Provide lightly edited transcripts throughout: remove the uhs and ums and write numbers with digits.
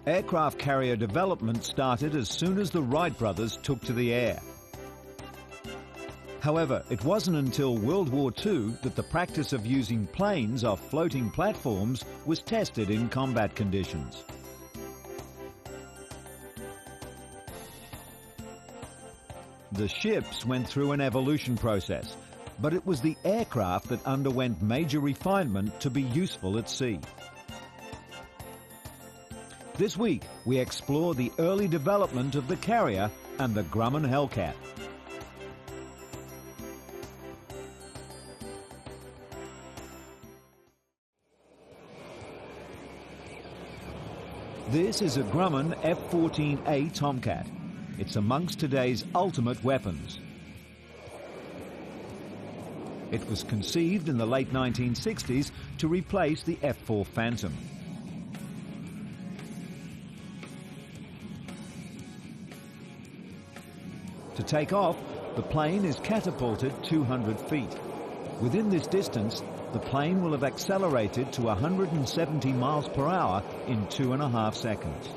Aircraft carrier development started as soon as the Wright brothers took to the air. However, it wasn't until World War II that the practice of using planes off floating platforms was tested in combat conditions. The ships went through an evolution process, but it was the aircraft that underwent major refinement to be useful at sea. This week, we explore the early development of the carrier and the Grumman Hellcat. This is a Grumman F-14A Tomcat. It's amongst today's ultimate weapons. It was conceived in the late 1960s to replace the F-4 Phantom. To take off, the plane is catapulted 200 feet. Within this distance, the plane will have accelerated to 170 miles per hour in 2.5 seconds.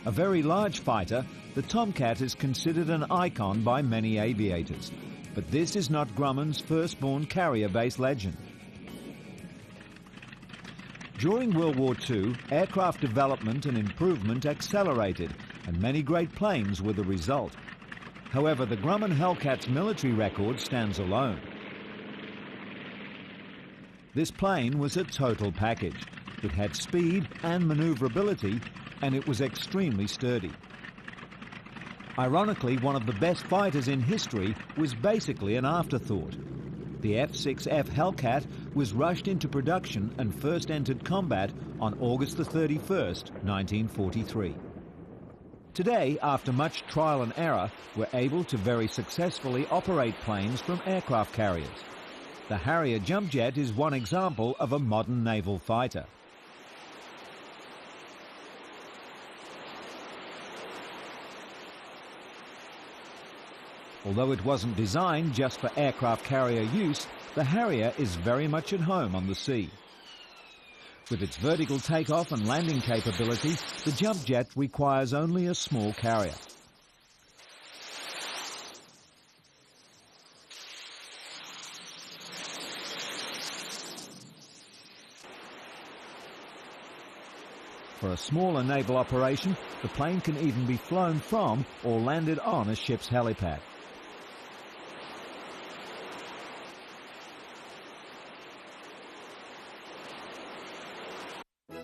A very large fighter, the Tomcat is considered an icon by many aviators, but this is not Grumman's firstborn carrier-based legend. During World War II, aircraft development and improvement accelerated, and many great planes were the result. However, the Grumman Hellcat's military record stands alone. This plane was a total package. It had speed and maneuverability, and it was extremely sturdy. Ironically, one of the best fighters in history was basically an afterthought. The F6F Hellcat was rushed into production and first entered combat on August the 31st, 1943. Today, after much trial and error, we're able to very successfully operate planes from aircraft carriers. The Harrier Jumpjet is one example of a modern naval fighter. Although it wasn't designed just for aircraft carrier use, the Harrier is very much at home on the sea. With its vertical takeoff and landing capability, the Jumpjet requires only a small carrier. For a smaller naval operation, the plane can even be flown from or landed on a ship's helipad.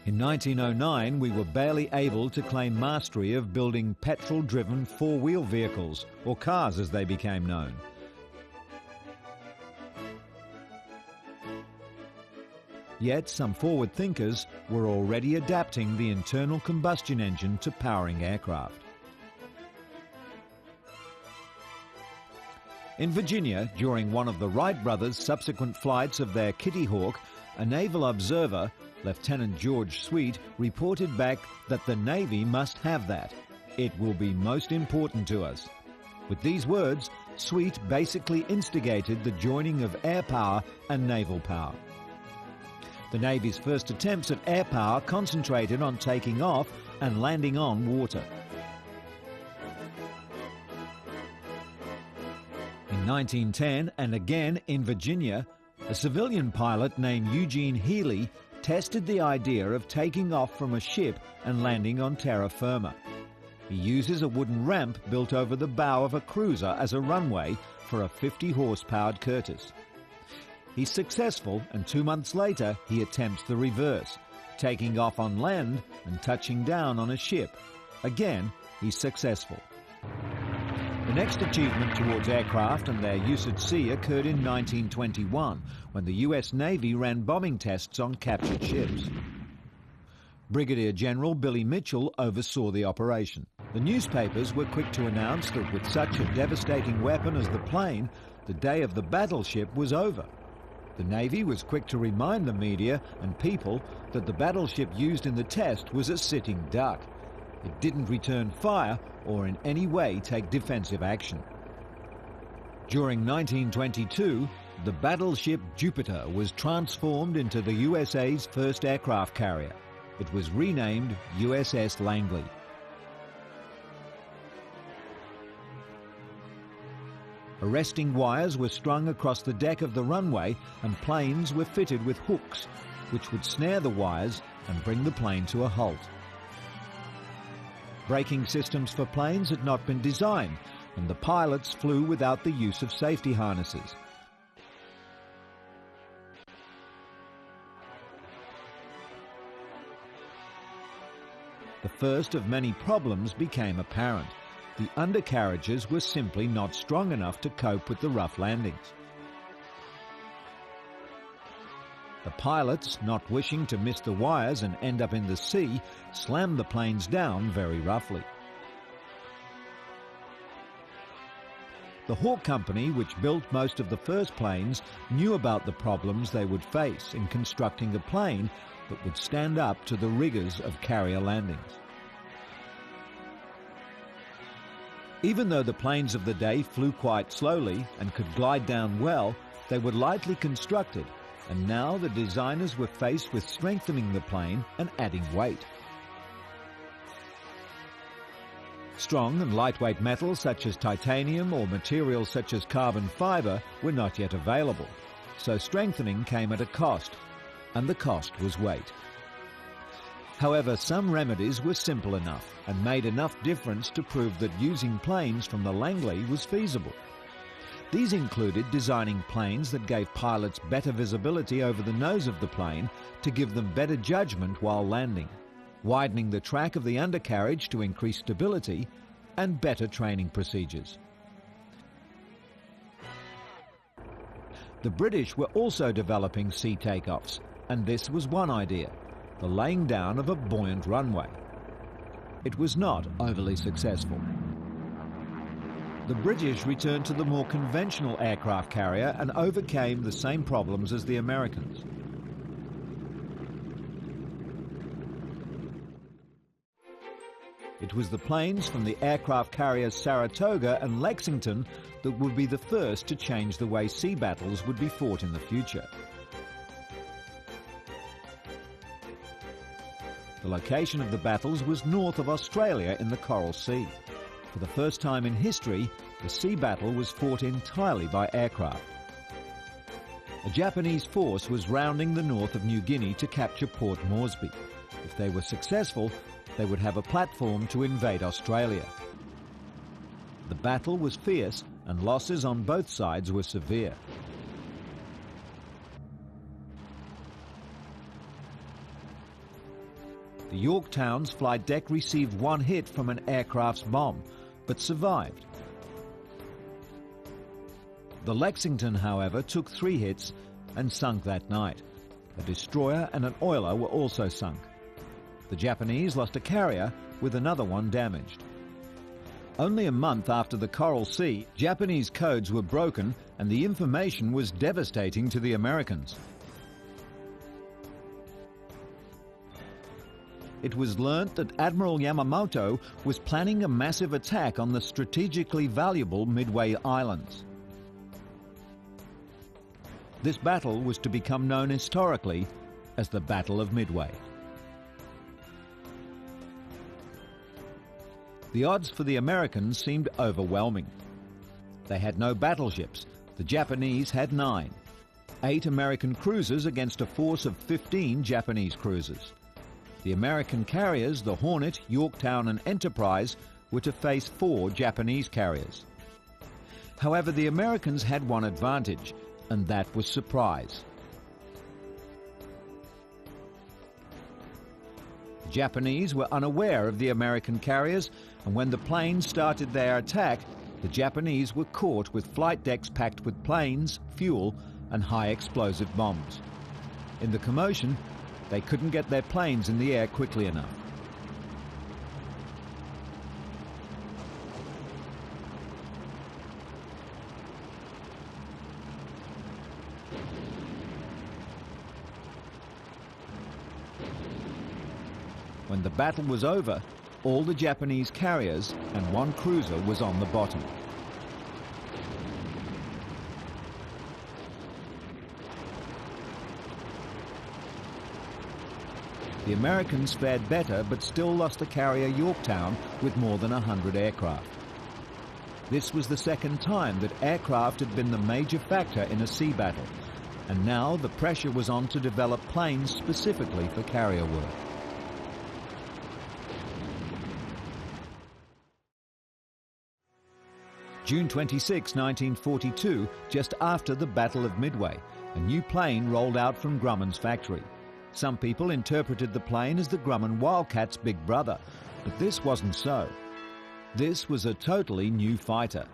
In 1909, we were barely able to claim mastery of building petrol-driven four-wheel vehicles, or cars as they became known. Yet some forward thinkers were already adapting the internal combustion engine to powering aircraft. In Virginia, during one of the Wright brothers' subsequent flights of their Kitty Hawk, a naval observer, Lieutenant George Sweet, reported back that the Navy must have that. It will be most important to us. With these words, Sweet basically instigated the joining of air power and naval power. The Navy's first attempts at air power concentrated on taking off and landing on water. In 1910, and again in Virginia, a civilian pilot named Eugene Healy tested the idea of taking off from a ship and landing on terra firma. He uses a wooden ramp built over the bow of a cruiser as a runway for a 50-horse-powered Curtiss. He's successful, and 2 months later he attempts the reverse, taking off on land and touching down on a ship. Again, he's successful. The next achievement towards aircraft and their use at sea occurred in 1921, when the US Navy ran bombing tests on captured ships. Brigadier General Billy Mitchell oversaw the operation. The newspapers were quick to announce that with such a devastating weapon as the plane, the day of the battleship was over. The Navy was quick to remind the media and people that the battleship used in the test was a sitting duck. It didn't return fire or in any way take defensive action. During 1922, the battleship Jupiter was transformed into the USA's first aircraft carrier. It was renamed USS Langley. Arresting wires were strung across the deck of the runway, and planes were fitted with hooks, which would snare the wires and bring the plane to a halt. Braking systems for planes had not been designed, and the pilots flew without the use of safety harnesses. The first of many problems became apparent. The undercarriages were simply not strong enough to cope with the rough landings. The pilots, not wishing to miss the wires and end up in the sea, slammed the planes down very roughly. The Hawk Company, which built most of the first planes, knew about the problems they would face in constructing a plane that would stand up to the rigors of carrier landings. Even though the planes of the day flew quite slowly and could glide down well, they were lightly constructed, and now the designers were faced with strengthening the plane and adding weight. Strong and lightweight metals such as titanium or materials such as carbon fiber were not yet available, so strengthening came at a cost, and the cost was weight. However, some remedies were simple enough and made enough difference to prove that using planes from the Langley was feasible. These included designing planes that gave pilots better visibility over the nose of the plane to give them better judgment while landing, widening the track of the undercarriage to increase stability, and better training procedures. The British were also developing sea takeoffs, and this was one idea: the laying down of a buoyant runway. It was not overly successful. The British returned to the more conventional aircraft carrier and overcame the same problems as the Americans. It was the planes from the aircraft carriers Saratoga and Lexington that would be the first to change the way sea battles would be fought in the future. The location of the battles was north of Australia in the Coral Sea. For the first time in history, the sea battle was fought entirely by aircraft. A Japanese force was rounding the north of New Guinea to capture Port Moresby. If they were successful, they would have a platform to invade Australia. The battle was fierce, and losses on both sides were severe. The Yorktown's flight deck received one hit from an aircraft's bomb, but survived. The Lexington, however, took 3 hits and sunk that night. A destroyer and an oiler were also sunk. The Japanese lost a carrier, with another one damaged. Only a month after the Coral Sea, Japanese codes were broken and the information was devastating to the Americans. It was learnt that Admiral Yamamoto was planning a massive attack on the strategically valuable Midway Islands. This battle was to become known historically as the Battle of Midway. The odds for the Americans seemed overwhelming. They had no battleships. The Japanese had 9. 8 American cruisers against a force of 15 Japanese cruisers. The American carriers, the Hornet, Yorktown and Enterprise, were to face 4 Japanese carriers. However, the Americans had one advantage, and that was surprise. The Japanese were unaware of the American carriers, and when the planes started their attack, the Japanese were caught with flight decks packed with planes, fuel, and high explosive bombs. In the commotion, they couldn't get their planes in the air quickly enough. When the battle was over, all the Japanese carriers and 1 cruiser was on the bottom. The Americans fared better but still lost the carrier Yorktown with more than 100 aircraft. This was the second time that aircraft had been the major factor in a sea battle, and now the pressure was on to develop planes specifically for carrier work. June 26, 1942, just after the Battle of Midway, a new plane rolled out from Grumman's factory. Some people interpreted the plane as the Grumman Wildcat's big brother, but this wasn't so. This was a totally new fighter.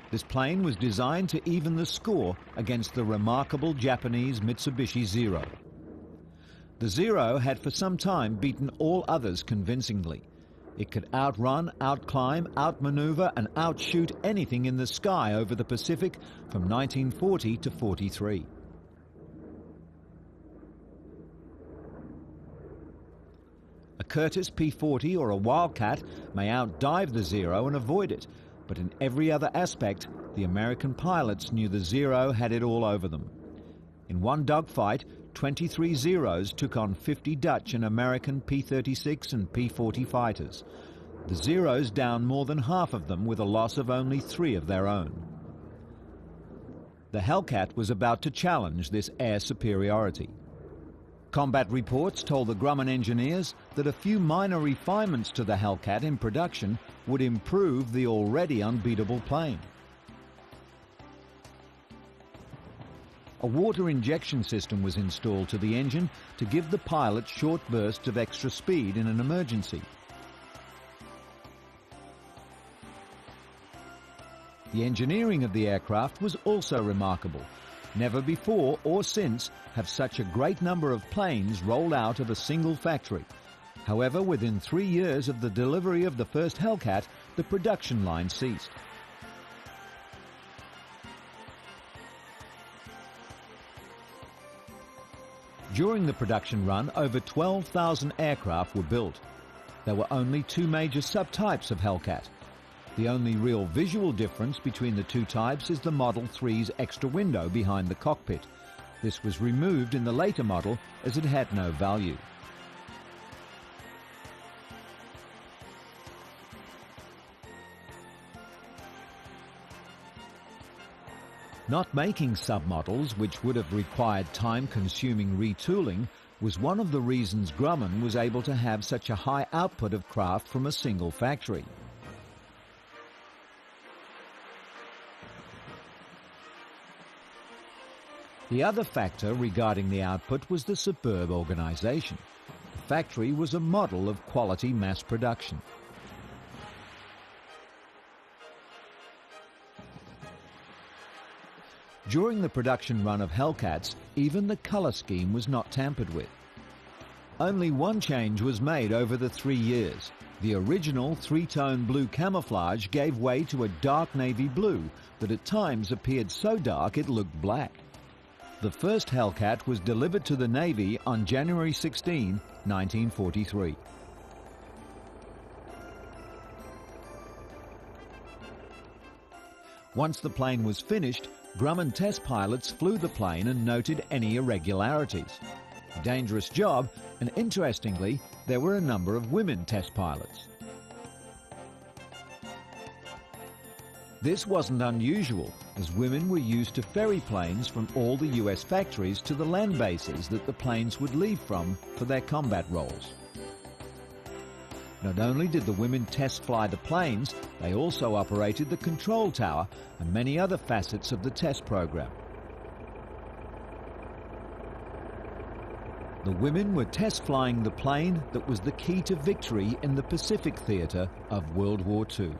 This plane was designed to even the score against the remarkable Japanese Mitsubishi Zero. The Zero had for some time beaten all others convincingly. It could outrun, outclimb, outmaneuver and outshoot anything in the sky over the Pacific from 1940 to 43. A Curtiss P-40 or a Wildcat may outdive the Zero and avoid it, but in every other aspect, the American pilots knew the Zero had it all over them. In one dogfight, 23 Zeros took on 50 Dutch and American P-36 and P-40 fighters. The Zeros downed more than half of them with a loss of only 3 of their own. The Hellcat was about to challenge this air superiority. Combat reports told the Grumman engineers that a few minor refinements to the Hellcat in production would improve the already unbeatable plane. A water injection system was installed to the engine to give the pilot short bursts of extra speed in an emergency. The engineering of the aircraft was also remarkable. Never before or since have such a great number of planes rolled out of a single factory. However, within 3 years of the delivery of the first Hellcat, the production line ceased. During the production run, over 12,000 aircraft were built. There were only 2 major subtypes of Hellcat. The only real visual difference between the 2 types is the Model 3's extra window behind the cockpit. This was removed in the later model as it had no value. Not making submodels, which would have required time-consuming retooling, was one of the reasons Grumman was able to have such a high output of craft from a single factory. The other factor regarding the output was the superb organization. The factory was a model of quality mass production. During the production run of Hellcats, even the color scheme was not tampered with. Only one change was made over the 3 years. The original 3-tone blue camouflage gave way to a dark navy blue that at times appeared so dark it looked black. The first Hellcat was delivered to the Navy on January 16, 1943. Once the plane was finished, Grumman test pilots flew the plane and noted any irregularities. A dangerous job, and interestingly, there were a number of women test pilots. This wasn't unusual, as women were used to ferry planes from all the US factories to the land bases that the planes would leave from for their combat roles. Not only did the women test fly the planes, they also operated the control tower and many other facets of the test program. The women were test flying the plane that was the key to victory in the Pacific theater of World War II.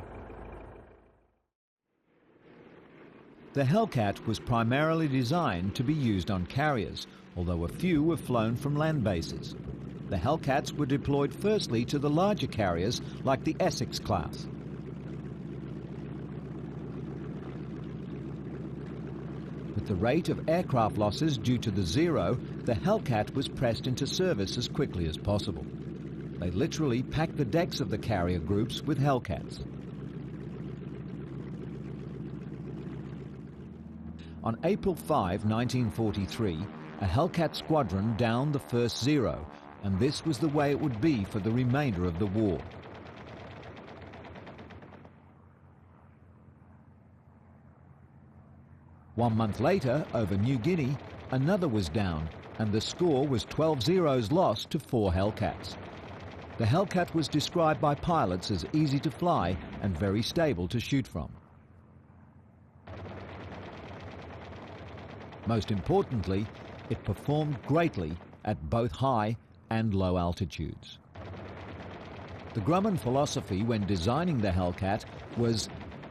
The Hellcat was primarily designed to be used on carriers, although a few were flown from land bases. The Hellcats were deployed firstly to the larger carriers like the Essex class. With the rate of aircraft losses due to the Zero, the Hellcat was pressed into service as quickly as possible. They literally packed the decks of the carrier groups with Hellcats. On April 5, 1943, a Hellcat squadron downed the first Zero, and this was the way it would be for the remainder of the war. One month later, over New Guinea, another was down, and the score was 12 Zeros lost to 4 Hellcats. The Hellcat was described by pilots as easy to fly and very stable to shoot from. Most importantly, it performed greatly at both high and low altitudes. The Grumman philosophy when designing the Hellcat was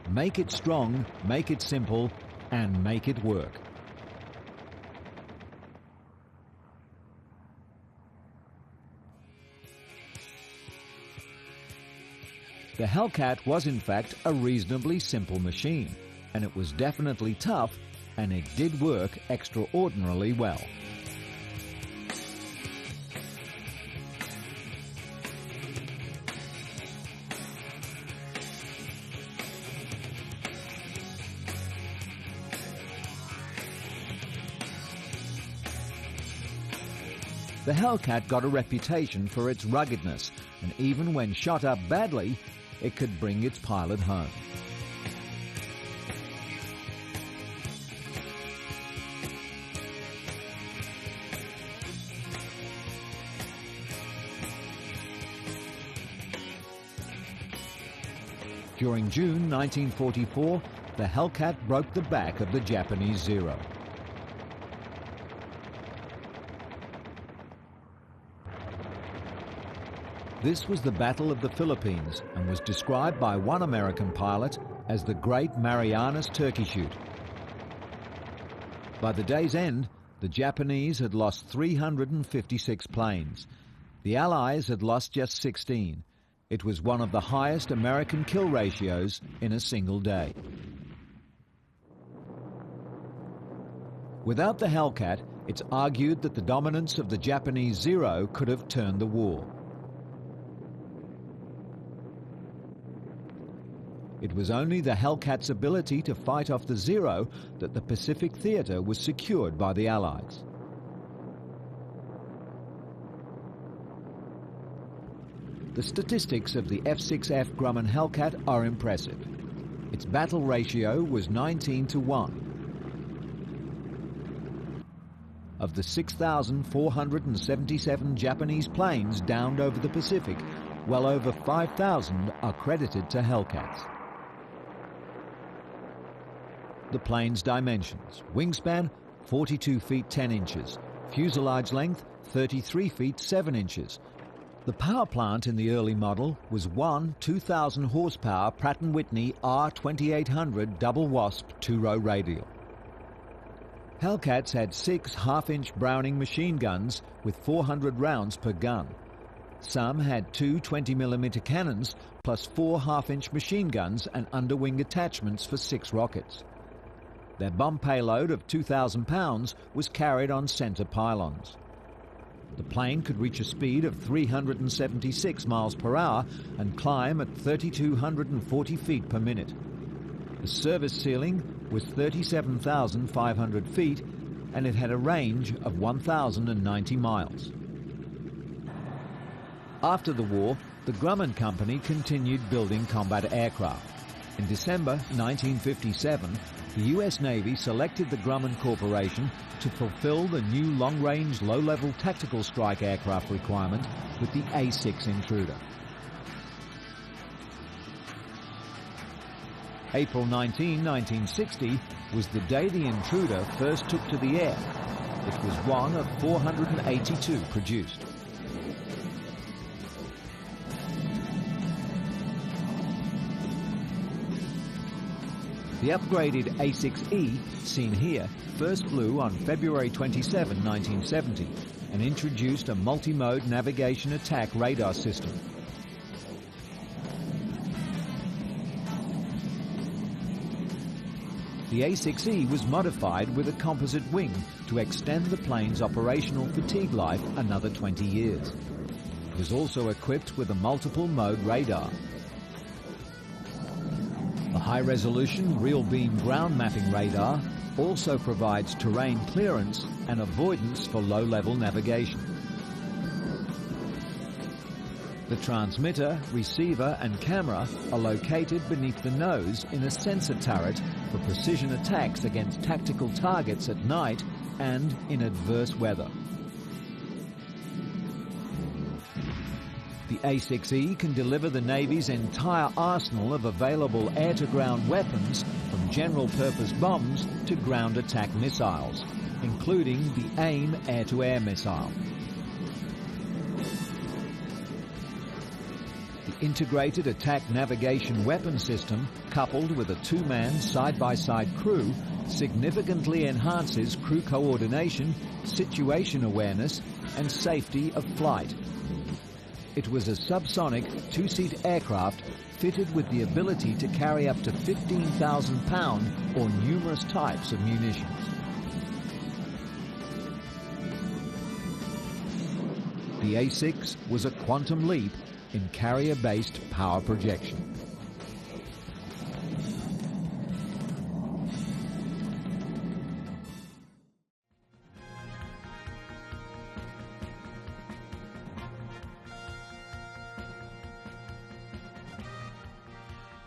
make it strong, make it simple, and make it work. The Hellcat was in fact a reasonably simple machine, and it was definitely tough, and it did work extraordinarily well. The Hellcat got a reputation for its ruggedness, and even when shot up badly, it could bring its pilot home. During June 1944, the Hellcat broke the back of the Japanese Zero. This was the Battle of the Philippines and was described by one American pilot as the Great Marianas Turkey Shoot. By the day's end, the Japanese had lost 356 planes. The Allies had lost just 16. It was one of the highest American kill ratios in a single day. Without the Hellcat, it's argued that the dominance of the Japanese Zero could have turned the war. It was only the Hellcat's ability to fight off the Zero that the Pacific theater was secured by the Allies. The statistics of the F6F Grumman Hellcat are impressive. Its battle ratio was 19:1. Of the 6,477 Japanese planes downed over the Pacific, well over 5,000 are credited to Hellcats. The plane's dimensions: wingspan 42 feet 10 inches, fuselage length 33 feet 7 inches. The power plant in the early model was one 2,000 horsepower Pratt & Whitney R2800 double wasp 2-row radial. Hellcats had 6 half-inch Browning machine guns with 400 rounds per gun. Some had 2 20mm cannons plus 4 half-inch machine guns and underwing attachments for 6 rockets. Their bomb payload of 2,000 pounds was carried on center pylons. The plane could reach a speed of 376 miles per hour and climb at 3,240 feet per minute. The service ceiling was 37,500 feet, and it had a range of 1,090 miles. After the war, the Grumman Company continued building combat aircraft. In December 1957, the U.S. Navy selected the Grumman Corporation to fulfill the new long-range, low-level tactical strike aircraft requirement with the A-6 Intruder. April 19, 1960 was the day the Intruder first took to the air. It was one of 482 produced. The upgraded A6E, seen here, first flew on February 27, 1970, and introduced a multi-mode navigation attack radar system. The A6E was modified with a composite wing to extend the plane's operational fatigue life another 20 years. It was also equipped with a multiple-mode radar. The high-resolution real-beam ground mapping radar also provides terrain clearance and avoidance for low-level navigation. The transmitter, receiver and camera are located beneath the nose in a sensor turret for precision attacks against tactical targets at night and in adverse weather. The A6E can deliver the Navy's entire arsenal of available air-to-ground weapons, from general-purpose bombs to ground attack missiles, including the AIM air-to-air missile. The integrated attack navigation weapon system, coupled with a two-man side-by-side crew, significantly enhances crew coordination, situation awareness and safety of flight. It was a subsonic two-seat aircraft fitted with the ability to carry up to 15,000 pound or numerous types of munitions. The A6 was a quantum leap in carrier-based power projection.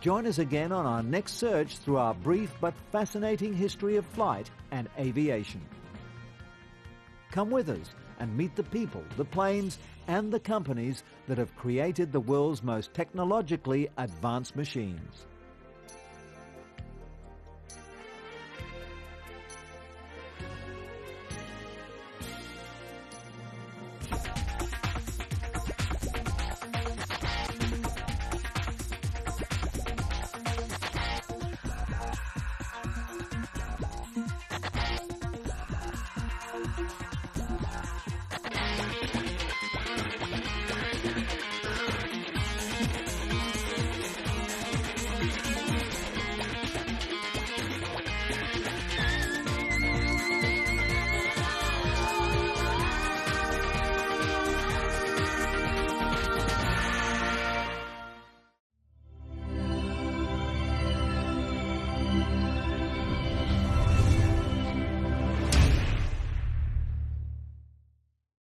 Join us again on our next search through our brief but fascinating history of flight and aviation. Come with us and meet the people, the planes and the companies that have created the world's most technologically advanced machines.